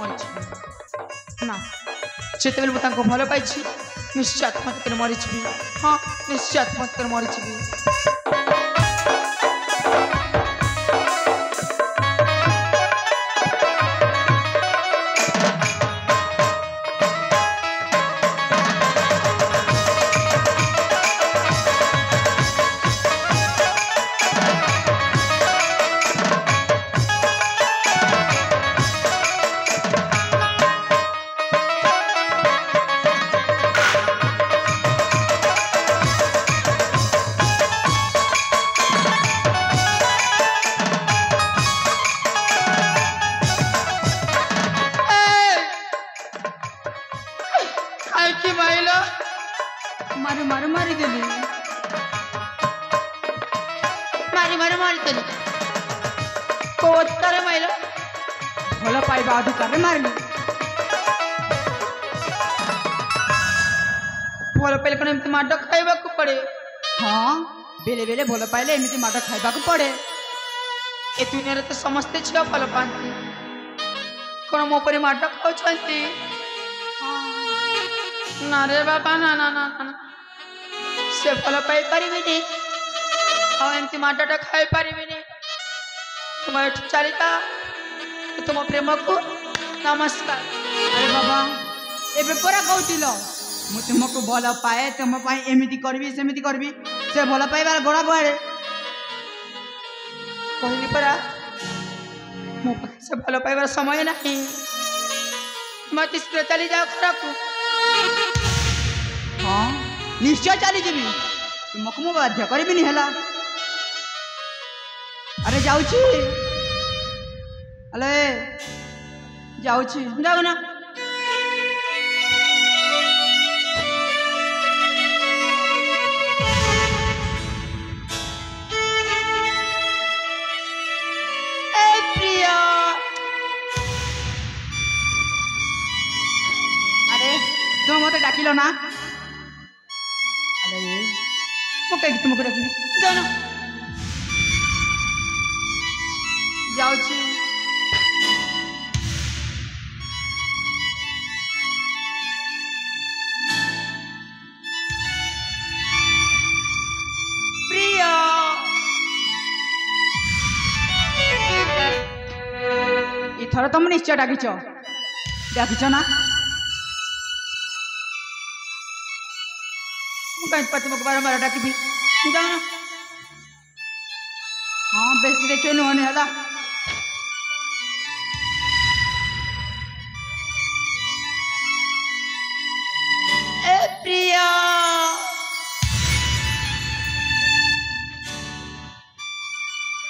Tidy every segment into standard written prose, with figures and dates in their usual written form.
मरी ना जिते मुझे भल पाई निश्चय आत्महत्या मरीजी हाँ निश्चय आत्महत्या मरीजी मारू मारू मारी देली मारी मारी मारी देली कोत्तारे माइला भल पाइबा अधिकार मारली भल पाइले कौन एमती माड खाइबा को पड़े हाँ बेले बेले भल पाइले एमती माड खाइबा को पड़े ए दुनिया रे तो समस्ते झियो भल पाती कौन मो परी माड खाउछंती ना रे बाबा ना ना ना ना से भल पाई परिबिनी आ एमती माडटा खाइ परिबिनी तुम एठु चलिता तुम प्रेम को नमस्कार अरे बाबा एबे परा कहतिल मु तुमको भल पाए तुम पाई एमिति करबी सेमिति करबी से भल पाइबार गोड़ा गोड़े कहली परा मो से भल पाइबार समय नहीं मत शीघ्र चली जाओ घर को हाँ निश्चय चली जीवी तुमको मु बाध्य करबिनी हला अरे जाउछी अले जाउछी जाओ ना ए प्रिया अरे तुम मत डाकिलो ना अले मु कहीं तुमको डाकिबी जाओ ना जाउछी प्रिया इथर तुम निश्चय डाकिच डाकिच ना कहीं पर तुमको बारंबार डाकिबी जाओ ना हाँ बेसी देखिए नुहनी हला ए प्रिया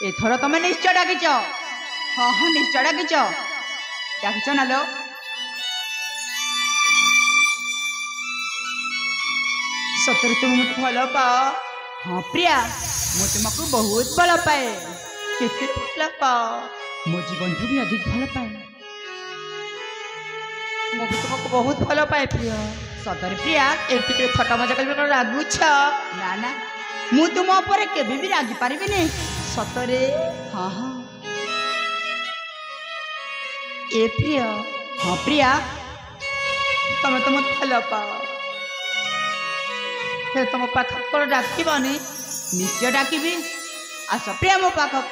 एथर तुम निश्चय डाकिच हाँ हाँ निश्चय डाकिच डाकिच ना लो सତରେ तुम मत भल पाओ हाँ प्रिया मु तुमको बहुत भल पाए केते भल पाओ मो जीवन भी अधिक भल पाए मु भी तुमको बहुत भल पाए प्रिया सतर प्रिया एमती के थटा मजा कर कौन रागुछ ना ना मु तुम ऊपर केबे भी रागी पारिबिनी सतरे हाँ हाँ ए प्रिया हाँ प्रिया तमे तो मत भल पाओ फिर तुम पाख कौन डाकबनी निश्चय डाकिबी आस प्रिया मो पाखक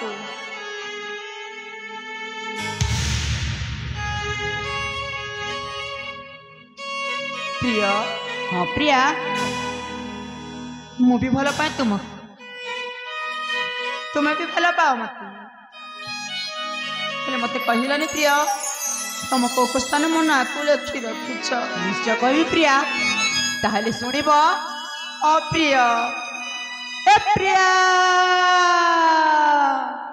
प्रिया हाँ प्रिया मु भी भल पाए तुम तुम्हें भी भल पाओ मत मत कहलानी प्रिया तुम को स्थान मो ना को लिखि रखिछ निश्चय कहबी प्रिया ताहले सुनिब अप्रिया ए प्रिया